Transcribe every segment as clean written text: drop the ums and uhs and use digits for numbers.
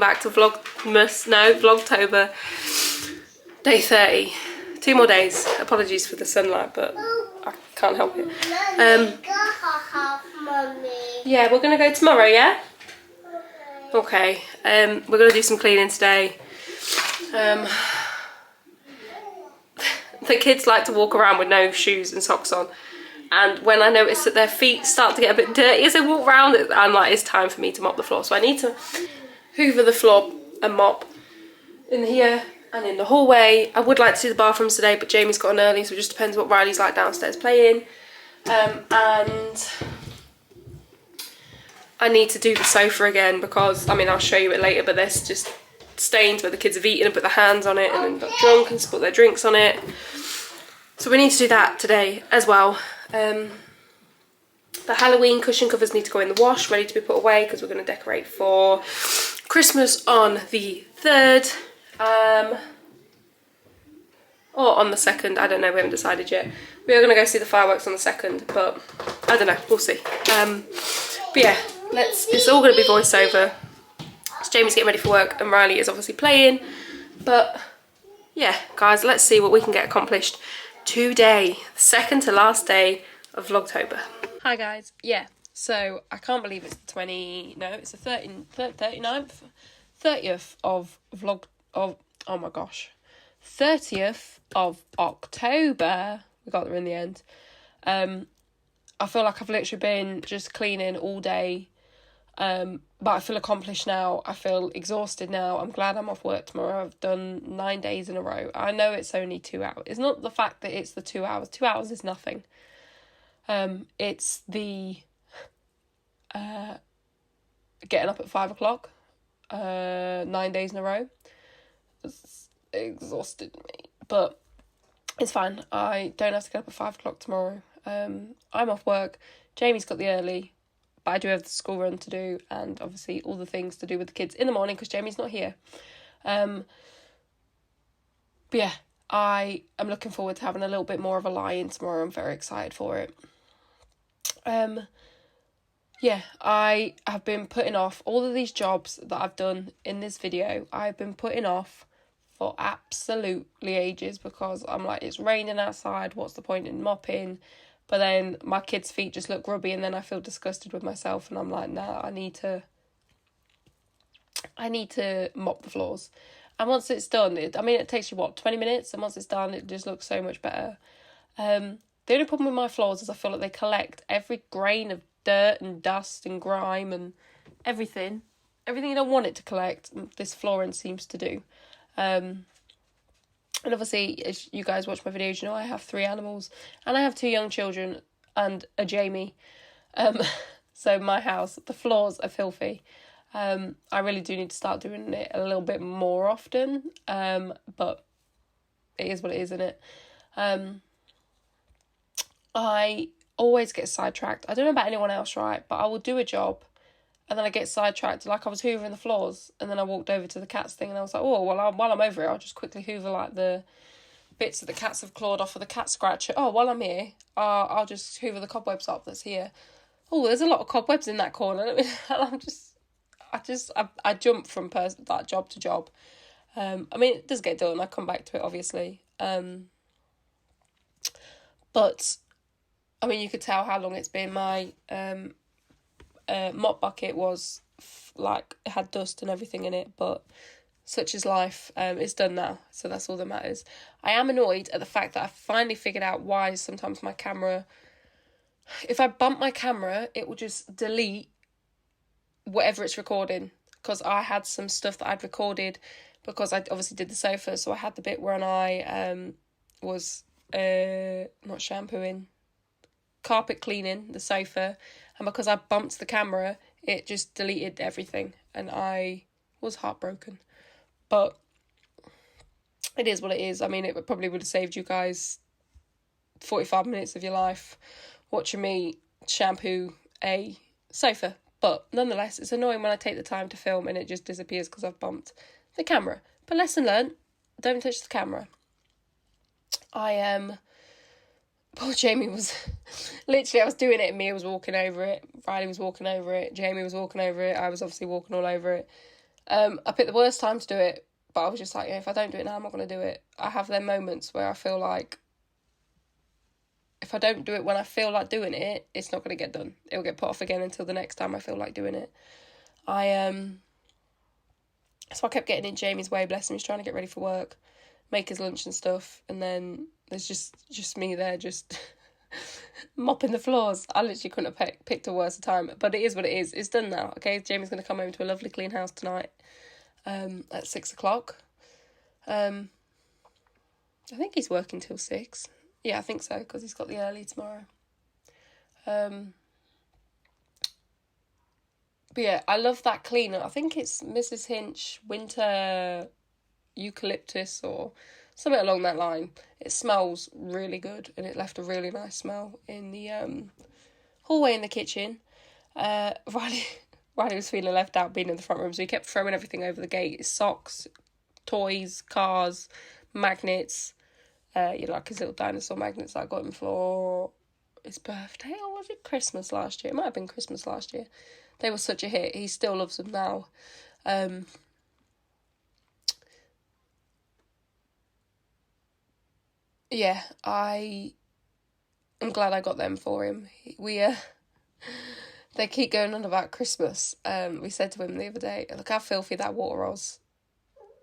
welcome back to Vlogtober, day 30. 2 more days. Apologies for the sunlight, but I can't help it. Yeah, we're going to go tomorrow, yeah? Okay. We're going to do some cleaning today. The kids like to walk around with no shoes and socks on. And when I notice that their feet start to get a bit dirty as they walk around, I'm like, it's time for me to mop the floor. So I need to hoover the floor and mop in here and in the hallway. I would like to do the bathrooms today, but Jamie's got on early, so it just depends what Riley's like downstairs playing. And I need to do the sofa again because, I mean, I'll show you it later, but there's just stains where the kids have eaten and put their hands on it and then got drunk and spilled their drinks on it. So we need to do that today as well. The Halloween cushion covers need to go in the wash, ready to be put away because we're going to decorate for Christmas on the 3rd. Or on the 2nd, I don't know, we haven't decided yet. We are going to go see the fireworks on the 2nd, but I don't know, we'll see. But yeah, it's all going to be voiceover. So Jamie's getting ready for work and Riley is obviously playing. But yeah, guys, let's see what we can get accomplished today, the 2nd to last day of Vlogtober. Hi guys, yeah, so I can't believe it's the it's the 30th of oh my gosh, 30th of October. We got there in the end. I feel like I've literally been just cleaning all day, but I feel accomplished now. I feel exhausted now. I'm glad I'm off work tomorrow. I've done 9 days in a row. I know it's only 2 hours. It's not the fact that it's the 2 hours. 2 hours is nothing. It's the getting up at 5 o'clock, 9 days in a row. It's exhausted me, but it's fine. I don't have to get up at 5 o'clock tomorrow. I'm off work. Jamie's got the early, but I do have the school run to do and obviously all the things to do with the kids in the morning because Jamie's not here. But yeah, I am looking forward to having a little bit more of a lie-in tomorrow. I'm very excited for it. Yeah, I have been putting off all of these jobs that I've done in this video. I've been putting off for absolutely ages because I'm like, it's raining outside, what's the point in mopping? But then my kids' feet just look grubby and then I feel disgusted with myself and I'm like, nah, I need to mop the floors. And once it's done, it takes you, 20 minutes? And once it's done, it just looks so much better. The only problem with my floors is I feel like they collect every grain of dirt and dust and grime and everything. Everything you don't want it to collect, this flooring seems to do. And obviously, as you guys watch my videos, you know I have 3 animals. And I have 2 young children and a Jamie. So my house, the floors are filthy. I really do need to start doing it a little bit more often. But it is what it is, isn't it? I always get sidetracked. I don't know about anyone else, right? But I will do a job and then I get sidetracked. Like I was hoovering the floors and then I walked over to the cats thing and I was like, oh, well, while I'm over here, I'll just quickly hoover like the bits that the cats have clawed off of the cat scratcher. Oh, while I'm here, I'll just hoover the cobwebs up that's here. Oh, there's a lot of cobwebs in that corner. I jump from that job to job. It does get done. I come back to it, obviously. But you could tell how long it's been. My mop bucket was it had dust and everything in it, but such is life. It's done now, so that's all that matters. I am annoyed at the fact that I finally figured out why sometimes my camera, if I bump my camera, it will just delete whatever it's recording, because I had some stuff that I'd recorded because I obviously did the sofa, so I had the bit when I was not shampooing, carpet cleaning the sofa, and because I bumped the camera, it just deleted everything and I was heartbroken. But it is what it is. It probably would have saved you guys 45 minutes of your life watching me shampoo a sofa, but nonetheless it's annoying when I take the time to film and it just disappears because I've bumped the camera. But lesson learned, don't touch the camera. Poor Jamie was, literally I was doing it and Mia was walking over it, Riley was walking over it, Jamie was walking over it, I was obviously walking all over it. I picked the worst time to do it, but I was just like, if I don't do it now, I'm not going to do it. I have them moments where I feel like if I don't do it when I feel like doing it, it's not going to get done. It'll get put off again until the next time I feel like doing it. So I kept getting in Jamie's way, bless him. He's trying to get ready for work, make his lunch and stuff, and then there's just me there, just mopping the floors. I literally couldn't have picked a worse time, but it is what it is. It's done now, okay? Jamie's going to come home to a lovely clean house tonight at 6 o'clock. I think he's working till 6. Yeah, I think so, because he's got the early tomorrow. But yeah, I love that cleaner. I think it's Mrs. Hinch Winter Eucalyptus or something along that line. It smells really good, and it left a really nice smell in the hallway in the kitchen. Riley was feeling left out being in the front room, so he kept throwing everything over the gate. His socks, toys, cars, magnets, like his little dinosaur magnets that I got him for his birthday, or was it Christmas last year? It might have been Christmas last year. They were such a hit. He still loves them now. Yeah, I am glad I got them for him. They keep going on about Christmas. We said to him the other day, look how filthy that water was.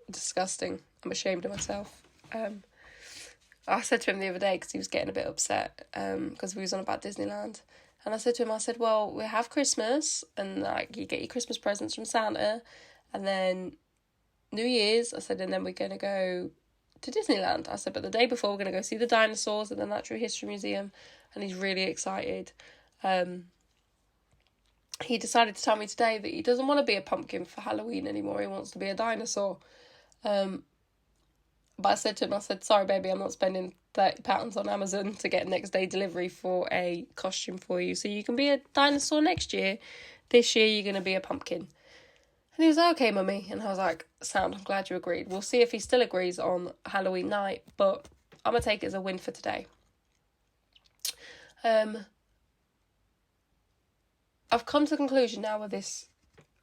Disgusting. I'm ashamed of myself. I said to him the other day, because he was getting a bit upset, because we was on about Disneyland. And I said to him, well, we have Christmas, and like you get your Christmas presents from Santa, and then New Year's, I said, and then we're going to go to Disneyland. I said, but the day before we're going to go see the dinosaurs at the Natural History Museum, and he's really excited. He decided to tell me today that he doesn't want to be a pumpkin for Halloween anymore. He wants to be a dinosaur. But I said to him, sorry, baby, I'm not spending £30 on Amazon to get next day delivery for a costume for you. So you can be a dinosaur next year. This year, you're going to be a pumpkin. And he was like, okay, mummy. And I was like, sound, I'm glad you agreed. We'll see if he still agrees on Halloween night, but I'm going to take it as a win for today. I've come to the conclusion now with this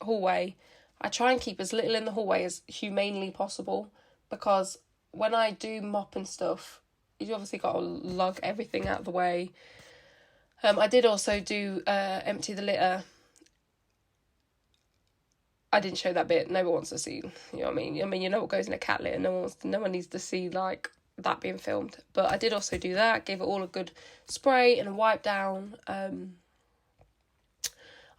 hallway, I try and keep as little in the hallway as humanely possible, because when I do mop and stuff, you obviously got to lug everything out of the way. I did also do empty the litter. I didn't show that bit. No one wants to see, you know what I mean? You know what goes in a cat litter. No one needs to see like that being filmed. But I did also do that. Gave it all a good spray and a wipe down.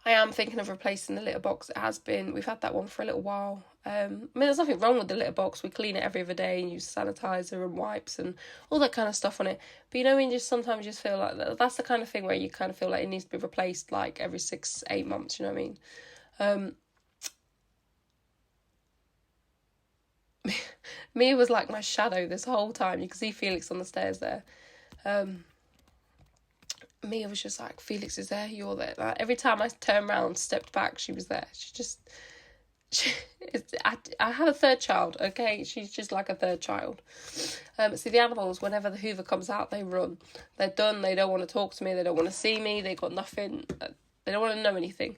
I am thinking of replacing the litter box. We've had that one for a little while. There's nothing wrong with the litter box. We clean it every other day and use sanitizer and wipes and all that kind of stuff on it. But when you sometimes just feel like that's the kind of thing where you kind of feel like it needs to be replaced like every 6-8 months, you know what I mean? Mia was like my shadow this whole time. You can see Felix on the stairs there. Mia was just like, Felix is there, you're there. Like, every time I turned around, stepped back, she was there. I have a third child, okay? She's just like a third child. See, the animals, whenever the Hoover comes out, they run. They're done. They don't want to talk to me. They don't want to see me. They got nothing. They don't want to know anything.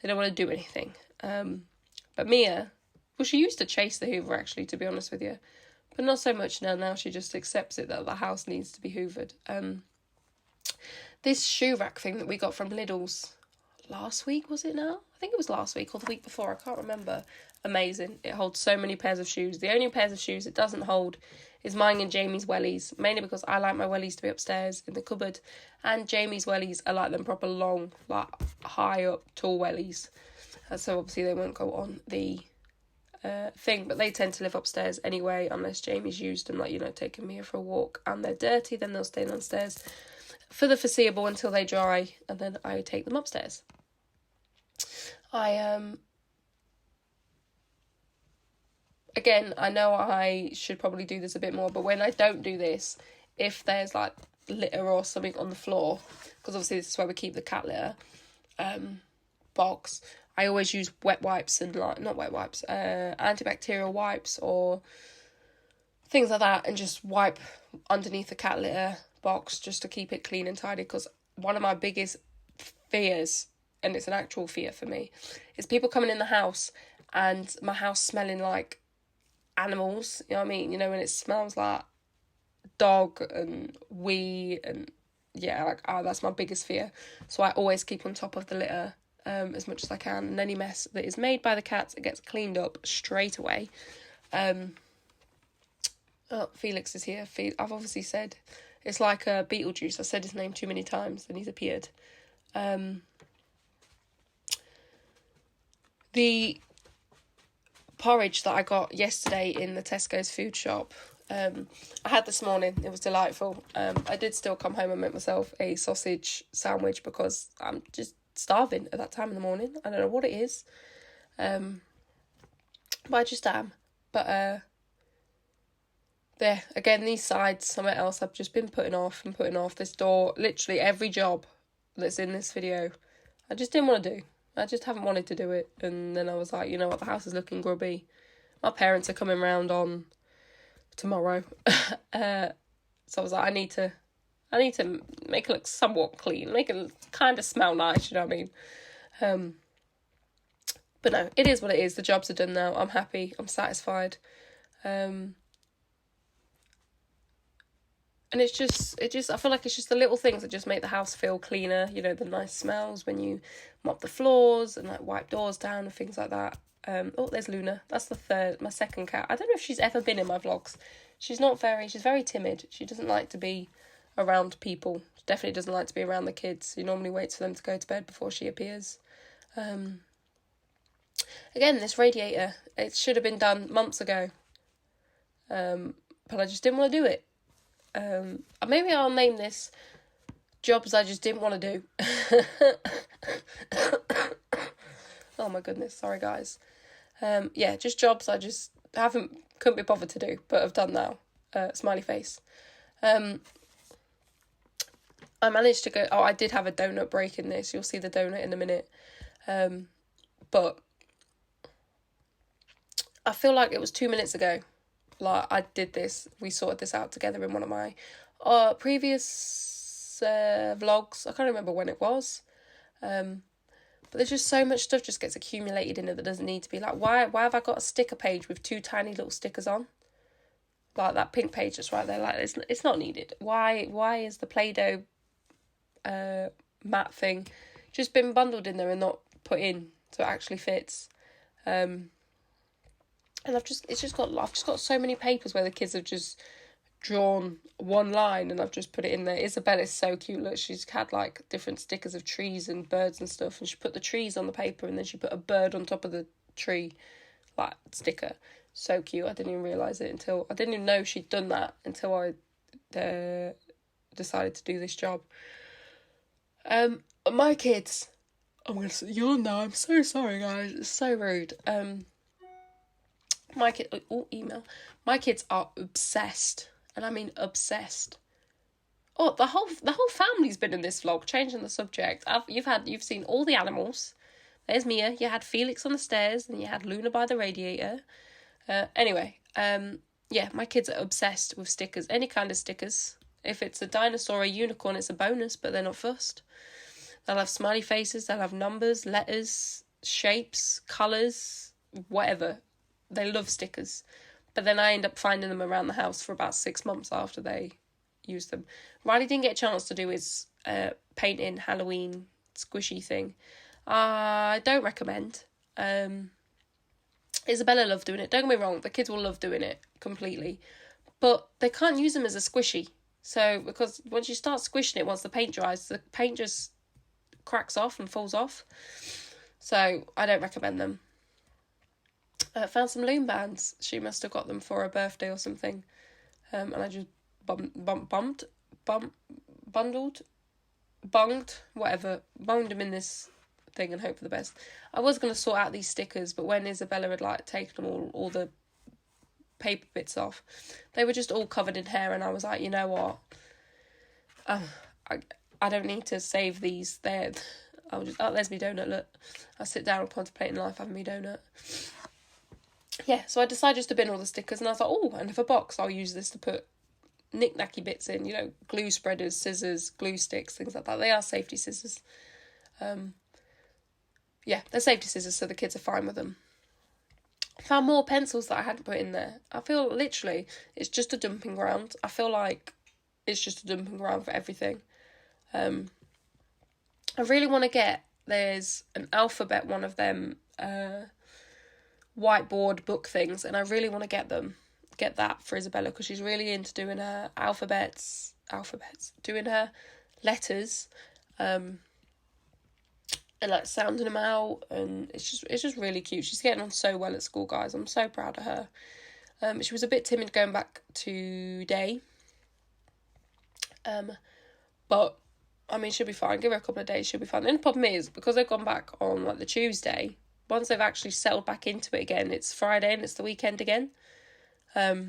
They don't want to do anything. But Mia, well, she used to chase the Hoover, actually, to be honest with you. But not so much now. Now she just accepts it that the house needs to be hoovered. This shoe rack thing that we got from Lidl's last week, was it now? I think it was last week or the week before, I can't remember. Amazing. It holds so many pairs of shoes. The only pairs of shoes it doesn't hold is mine and Jamie's wellies, mainly because I like my wellies to be upstairs in the cupboard, and Jamie's wellies, I like them proper long, like high up, tall wellies. So obviously they won't go on the thing, but they tend to live upstairs anyway, unless Jamie's used them, like, taking Mia for a walk, and they're dirty, then they'll stay downstairs for the foreseeable until they dry, and then I take them upstairs. Again, I know I should probably do this a bit more, but when I don't do this, if there's like litter or something on the floor, because obviously this is where we keep the cat litter box, I always use wet wipes and antibacterial wipes or things like that, and just wipe underneath the cat litter box just to keep it clean and tidy. Because one of my biggest fears, and it's an actual fear for me, is people coming in the house and my house smelling like animals, you know what I mean? You know, when it smells like dog and wee and yeah, like, that's my biggest fear. So I always keep on top of the litter as much as I can, and any mess that is made by the cats, it gets cleaned up straight away. Felix is here. I've obviously said it's like a Beetlejuice. I said his name too many times and he's appeared. The porridge that I got yesterday in the Tesco's food shop, I had this morning. It was delightful. I did still come home and make myself a sausage sandwich because I'm just starving at that time in the morning. I don't know what it is, but I just am. But there again, these sides, something else I've just been putting off and putting off. This door, literally every job that's in this video, I just didn't want to do. I just haven't wanted to do it. And then I was like, you know what, the house is looking grubby. My parents are coming round on tomorrow. So I was like, I need to make it look somewhat clean, make it kind of smell nice, you know what I mean? But no, it is what it is. The jobs are done now. I'm happy. I'm satisfied. And it's just, I feel like it's just the little things that just make the house feel cleaner. You know, the nice smells when you mop the floors and like wipe doors down and things like that. There's Luna. That's my second cat. I don't know if she's ever been in my vlogs. She's very timid. She doesn't like to be around people. She definitely doesn't like to be around the kids. She normally waits for them to go to bed before she appears. Again, this radiator, it should have been done months ago. But I just didn't want to do it. Maybe I'll name this jobs I just didn't want to do. Oh my goodness, sorry guys. Just jobs I just couldn't be bothered to do, but have done now. Smiley face. I managed to go, I did have a donut break in this, you'll see the donut in a minute. But I feel like it was 2 minutes ago. Like, I did this, we sorted this out together in one of my previous vlogs. I can't remember when it was. But there's just so much stuff just gets accumulated in it that doesn't need to be. Like, why have I got a sticker page with 2 tiny little stickers on? Like that pink page that's right there. Like, it's not needed. Why is the Play-Doh mat thing just been bundled in there and not put in so it actually fits? And I've just got so many papers where the kids have just drawn one line and I've just put it in there. Isabella's so cute. Look, she's had like different stickers of trees and birds and stuff, and she put the trees on the paper and then she put a bird on top of the tree, like, sticker. So cute. I didn't even realise it I didn't even know she'd done that until I decided to do this job. My kids, I'm going to yawn now. I'm so sorry, guys. It's so rude. My kids are obsessed, and I mean obsessed. Oh, the whole family's been in this vlog, changing the subject. You've seen all the animals. There's Mia. You had Felix on the stairs, and you had Luna by the radiator. My kids are obsessed with stickers, any kind of stickers. If it's a dinosaur or a unicorn, it's a bonus, but they're not fussed. They'll have smiley faces. They'll have numbers, letters, shapes, colours, whatever. They love stickers. But then I end up finding them around the house for about 6 months after they use them. Riley didn't get a chance to do his painting Halloween squishy thing. I don't recommend. Isabella loved doing it. Don't get me wrong, the kids will love doing it completely. But they can't use them as a squishy. So, because once you start squishing it, once the paint dries, the paint just cracks off and falls off. So, I don't recommend them. Found some loom bands. She must have got them for her birthday or something. And I just bunged, them in this thing and hope for the best. I was going to sort out these stickers, but when Isabella had like taken them all the paper bits off, they were just all covered in hair, and I was like, you know what? I don't need to save these. There's me donut, look. I sit down and contemplating life having me donut. Yeah, so I decided just to bin all the stickers, and I was like, and if a box, I'll use this to put knick-knacky bits in, you know, glue spreaders, scissors, glue sticks, things like that. They are safety scissors. They're safety scissors, so the kids are fine with them. found more pencils that I hadn't put in there. I feel literally it's just a dumping ground. I feel like it's just a dumping ground for everything. I really want to get, there's an alphabet, one of them whiteboard book things, and I really want to get that for Isabella, because she's really into doing her alphabets, doing her letters, and like sounding them out, and it's just really cute. She's getting on so well at school, guys. I'm so proud of her. She was a bit timid going back today, but I mean, she'll be fine. Give her a couple of days, she'll be fine. And the problem is, because they've gone back on like the Tuesday, once they've actually settled back into it again, it's Friday and it's the weekend again. But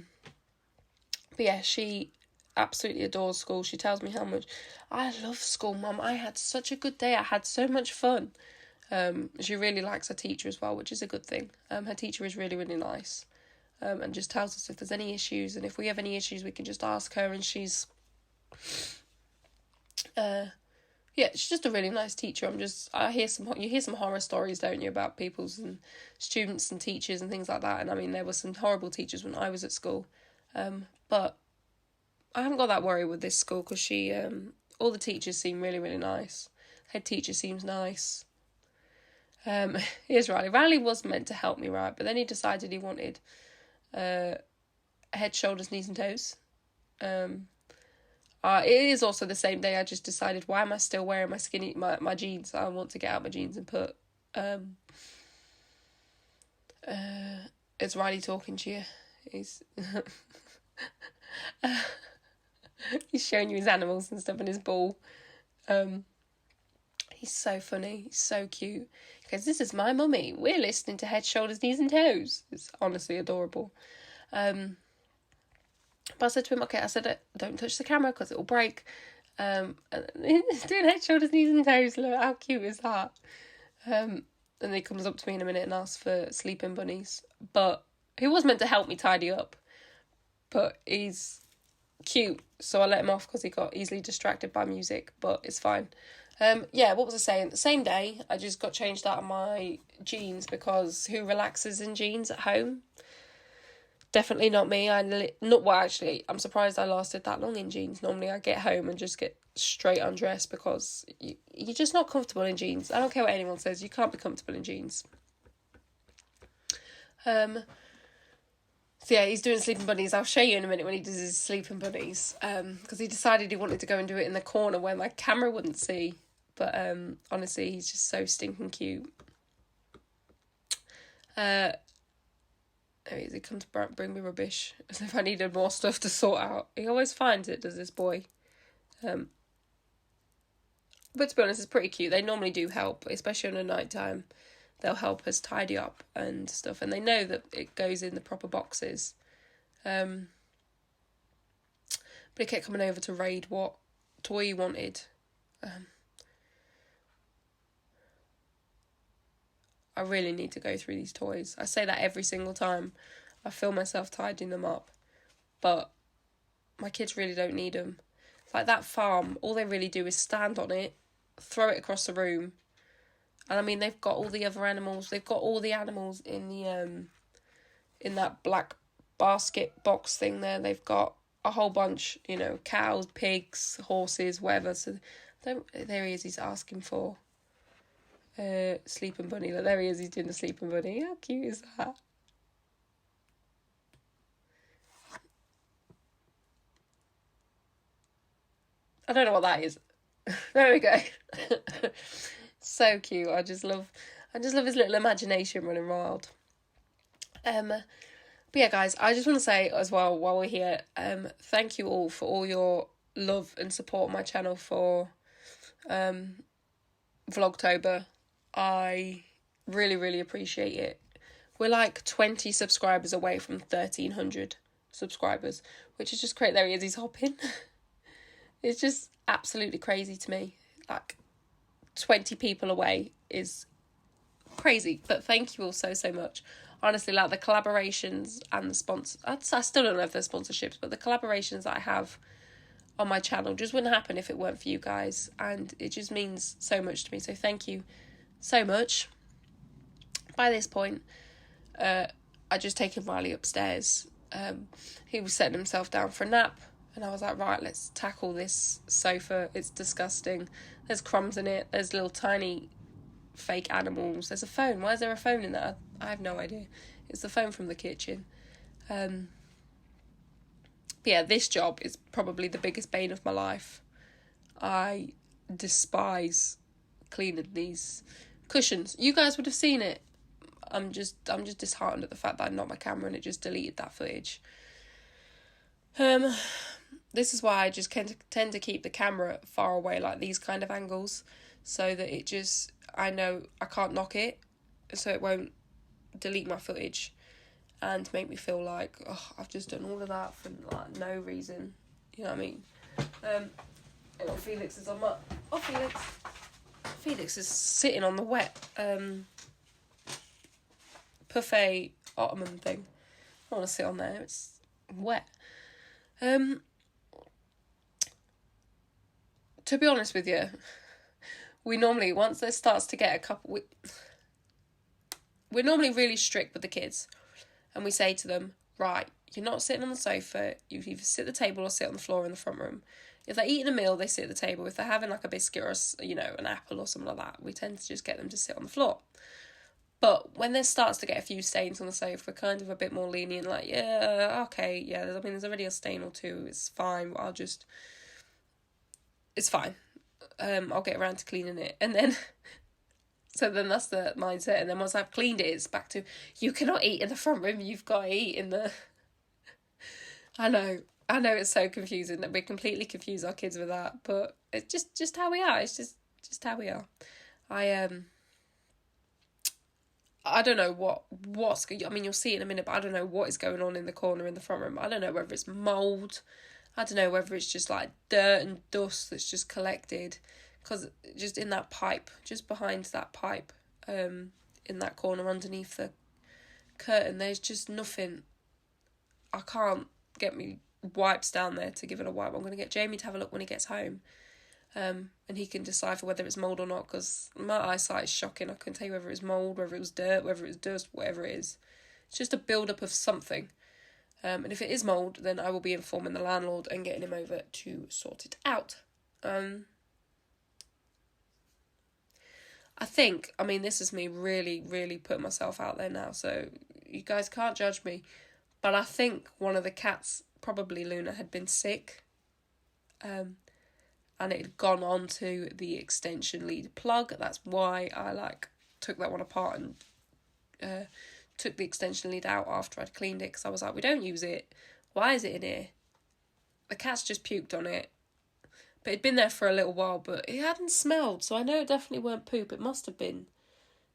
yeah, she absolutely adores school. She tells me how much I love school, Mum. I had such a good day. I had so much fun. She really likes her teacher as well, which is a good thing. Her teacher is really, really nice, and just tells us if there's any issues, and if we have any issues, we can just ask her. And she's, she's just a really nice teacher. You hear some horror stories, don't you, about people's and students and teachers and things like that. And I mean, there were some horrible teachers when I was at school, but I haven't got that worry with this school, because she, all the teachers seem really, really nice. Head teacher seems nice. Here's Riley. Riley was meant to help me, right? But then he decided he wanted head, shoulders, knees and toes. It is also the same day I just decided, why am I still wearing my jeans? I want to get out my jeans and put, it's Riley talking to you. He's... He's showing you his animals and stuff and his ball. He's so funny. He's so cute. He goes, "This is my mummy. We're listening to Head, Shoulders, Knees and Toes." It's honestly adorable. But I said to him, okay, I said, don't touch the camera because it will break. And doing Head, Shoulders, Knees and Toes. Look, how cute is that? And then he comes up to me in a minute and asks for sleeping bunnies. But he was meant to help me tidy up. But he's cute, so I let him off because he got easily distracted by music, but it's fine. What was I saying? The same day, I just got changed out of my jeans, because who relaxes in jeans at home? Definitely not me. Actually, I'm surprised I lasted that long in jeans. Normally I get home and just get straight undressed, because you're just not comfortable in jeans. I don't care what anyone says, you can't be comfortable in jeans. So yeah, he's doing sleeping bunnies. I'll show you in a minute when he does his sleeping bunnies. Because he decided he wanted to go and do it in the corner where my camera wouldn't see. But honestly, he's just so stinking cute. There he is. He comes to bring me rubbish as if I needed more stuff to sort out. He always finds it, does this boy. But to be honest, it's pretty cute. They normally do help, especially on a night time. They'll help us tidy up and stuff, and they know that it goes in the proper boxes. But he kept coming over to raid what toy he wanted. I really need to go through these toys. I say that every single time. I feel myself tidying them up. But my kids really don't need them. Like that farm, all they really do is stand on it, throw it across the room. And I mean, they've got all the other animals. They've got all the animals in the in that black basket box thing there. They've got a whole bunch, cows, pigs, horses, whatever. So there he is. He's asking for sleeping bunny. Like, there he is. He's doing the sleeping bunny. How cute is that? I don't know what that is. There we go. So cute. I just love his little imagination running wild. But yeah, guys, I just want to say as well, while we're here, thank you all for all your love and support on my channel for Vlogtober. I really, really appreciate it. We're like 20 subscribers away from 1,300 subscribers, which is just great. There he is, he's hopping. It's just absolutely crazy to me. Like, 20 people away is crazy, but thank you all so much. Honestly, like the collaborations and the sponsors, I still don't know if they're sponsorships, but the collaborations that I have on my channel just wouldn't happen if it weren't for you guys, and it just means so much to me. So thank you so much. By this point, I I just taken Riley upstairs. He was setting himself down for a nap, and I was like, right, let's tackle this sofa. It's disgusting. There's crumbs in it. There's little tiny fake animals. There's a phone. Why is there a phone in there? I have no idea. It's the phone from the kitchen. But yeah, this job is probably the biggest bane of my life. I despise cleaning these cushions. You guys would have seen it. I'm just disheartened at the fact that I knocked my camera and it just deleted that footage. This is why I just tend to keep the camera far away, like these kind of angles, so that it just, I know I can't knock it, so it won't delete my footage and make me feel like, oh, I've just done all of that for like no reason. You know what I mean? Felix is on my... Oh, Felix. Felix is sitting on the wet buffet ottoman thing. I want to sit on there. It's wet. To be honest with you, we normally, once there starts to get a couple... We're normally really strict with the kids. And we say to them, right, you're not sitting on the sofa. You either sit at the table or sit on the floor in the front room. If they're eating a meal, they sit at the table. If they're having like a biscuit or, an apple or something like that, we tend to just get them to sit on the floor. But when there starts to get a few stains on the sofa, we're kind of a bit more lenient, like, yeah, okay, yeah, there's already a stain or two, it's fine, it's fine. I'll get around to cleaning it. And then, so then that's the mindset. And then once I've cleaned it, it's back to, you cannot eat in the front room, you've got to eat in the... I know it's so confusing that we completely confuse our kids with that, but it's just how we are. It's just how we are. I don't know what's... I mean, you'll see it in a minute, but I don't know what is going on in the corner in the front room. I don't know whether it's mould. I don't know whether it's just like dirt and dust that's just collected. Because just in that pipe, just behind that pipe, in that corner underneath the curtain, there's just nothing. I can't get me wipes down there to give it a wipe. I'm going to get Jamie to have a look when he gets home. And he can decipher whether it's mould or not, because my eyesight is shocking. I couldn't tell you whether it's mould, whether it was dirt, whether it was dust, whatever it is. It's just a build-up of something. And if it is mould, then I will be informing the landlord and getting him over to sort it out. I think, I mean, this is me really, really putting myself out there now, so you guys can't judge me, but I think one of the cats, probably Luna, had been sick. And it had gone on to the extension lead plug. That's why I took that one apart and took the extension lead out after I'd cleaned it, because I was like, we don't use it. Why is it in here? The cat's just puked on it. But it'd been there for a little while, but it hadn't smelled, so I know it definitely weren't poop. It must have been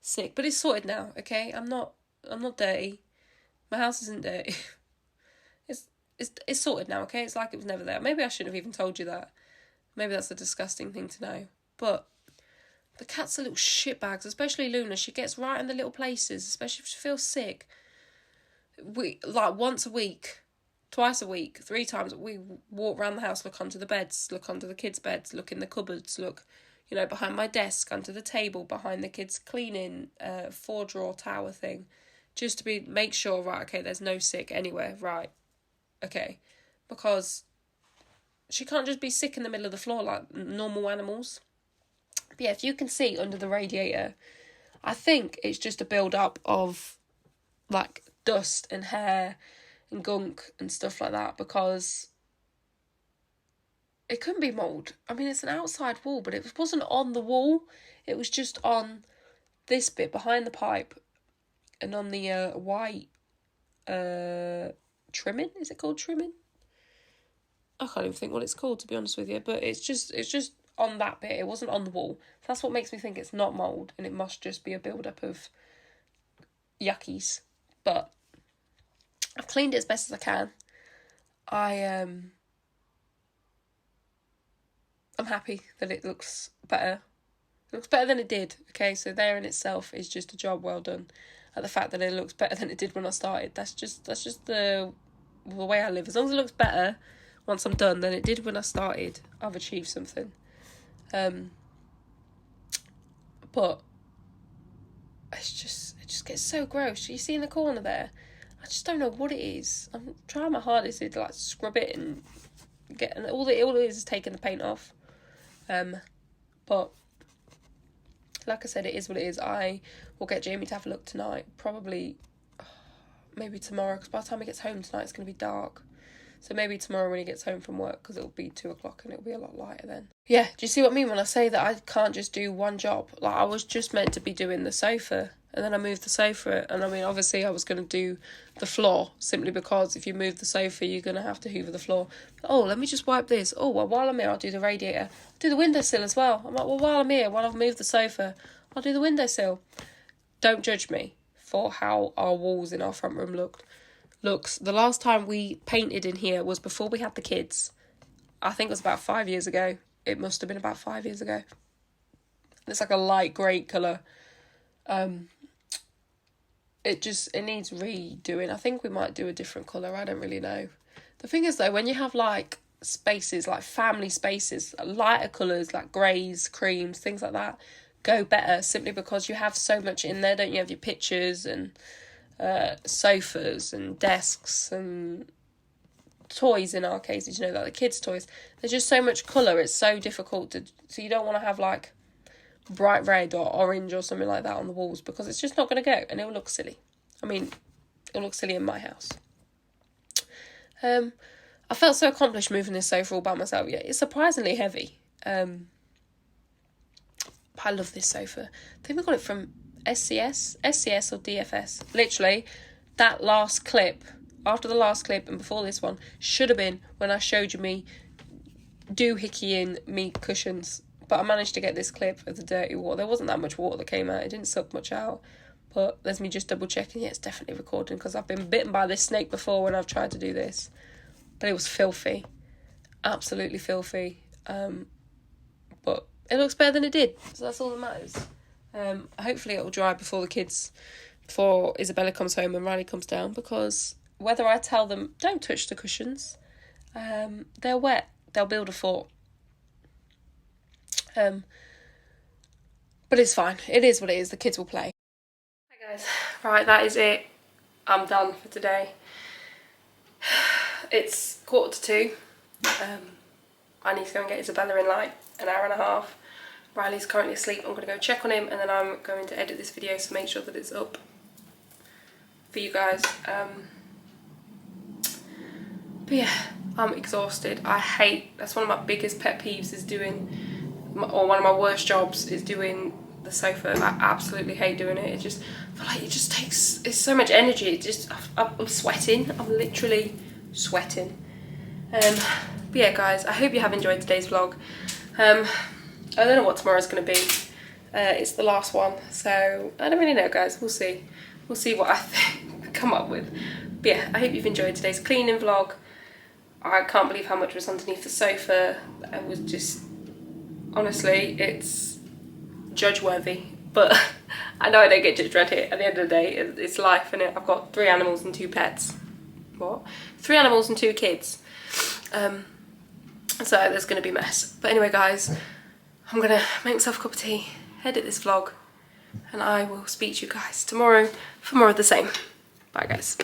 sick. But it's sorted now, okay? I'm not dirty. My house isn't dirty. It's sorted now, okay? It's like it was never there. Maybe I shouldn't have even told you that. Maybe that's a disgusting thing to know. But the cats are little shitbags, especially Luna. She gets right in the little places, especially if she feels sick. We, once a week, twice a week, 3 times, we walk around the house, look under the beds, look under the kids' beds, look in the cupboards, look, behind my desk, under the table, behind the kids' cleaning, 4-drawer tower thing, just to make sure, right, okay, there's no sick anywhere, right, okay, because she can't just be sick in the middle of the floor like normal animals. But yeah, if you can see under the radiator, I think it's just a build-up of, dust and hair and gunk and stuff like that, because it couldn't be mould. I mean, it's an outside wall, but it wasn't on the wall. It was just on this bit behind the pipe and on the white trimming. Is it called trimming? I can't even think what it's called, to be honest with you, but it's just on that bit. It wasn't on the wall. That's what makes me think it's not mould, and it must just be a build-up of yuckies. But I've cleaned it as best as I can. I'm happy that it looks better. It looks better than it did, okay? So there in itself is just a job well done. At the fact that it looks better than it did when I started. That's just the way I live. As long as it looks better once I'm done than it did when I started, I've achieved something. But it just gets so gross. You see in the corner there, I just don't know what it is. I'm trying my hardest to like scrub it and get, and all it is taking the paint off. But like I said, it is what it is. I will get Jamie to have a look tonight, probably maybe tomorrow, because by the time he gets home tonight it's going to be dark. So maybe tomorrow when he gets home from work, because it'll be 2 o'clock and it'll be a lot lighter then. Yeah, do you see what I mean when I say that I can't just do one job? Like, I was just meant to be doing the sofa, and then I moved the sofa. And I mean, obviously I was going to do the floor, simply because if you move the sofa, you're going to have to hoover the floor. Oh, let me just wipe this. Oh, well, while I'm here, I'll do the radiator. I'll do the windowsill as well. I'm like, well, while I'm here, while I've moved the sofa, I'll do the windowsill. Don't judge me for how our walls in our front room looks. The last time we painted in here was before we had the kids. I think it was about 5 years ago. It must have been about 5 years ago. It's like a light grey colour. It needs redoing. I think we might do a different colour. I don't really know. The thing is though, when you have like spaces, like family spaces, lighter colours like greys, creams, things like that, go better, simply because you have so much in there, don't you? Have your pictures and sofas and desks and toys in our cases, like the kids' toys. There's just so much colour, it's so difficult so you don't want to have like bright red or orange or something like that on the walls, because it's just not going to go and it'll look silly. I mean, it'll look silly in my house. I felt so accomplished moving this sofa all by myself. Yeah, it's surprisingly heavy. I love this sofa. I think we got it from SCS or DFS. Literally, that last clip, after the last clip and before this one, should have been when I showed you me doohickying me cushions. But I managed to get this clip of the dirty water. There wasn't that much water that came out. It didn't suck much out. But there's me just double checking. Yeah, it's definitely recording, because I've been bitten by this snake before when I've tried to do this. But it was filthy. Absolutely filthy. But it looks better than it did. So that's all that matters. Hopefully it'll dry before Isabella comes home and Riley comes down, because whether I tell them don't touch the cushions, they're wet, they'll build a fort. But it's fine, it is what it is, the kids will play. Hi guys, right, that is it. I'm done for today. It's 1:45. I need to go and get Isabella in like an hour and a half. Riley's currently asleep. I'm going to go check on him, and then I'm going to edit this video to make sure that it's up for you guys. But yeah, I'm exhausted. That's one of my biggest pet peeves, is doing, or one of my worst jobs is doing the sofa. I absolutely hate doing it. I feel like it just takes, it's so much energy. I'm sweating. I'm literally sweating. But yeah guys, I hope you have enjoyed today's vlog. I don't know what tomorrow's going to be. It's the last one, so I don't really know guys. We'll see what I come up with. But yeah, I hope you've enjoyed today's cleaning vlog. I can't believe how much was underneath the sofa. It was just, honestly, it's judge worthy, but I know I don't get judged around here. At the end of the day, it's life, innit? I've got 3 animals and 2 pets. What? 3 animals and 2 kids. So there's going to be a mess. But anyway guys, I'm going to make myself a cup of tea, edit this vlog, and I will speak to you guys tomorrow for more of the same. Bye guys.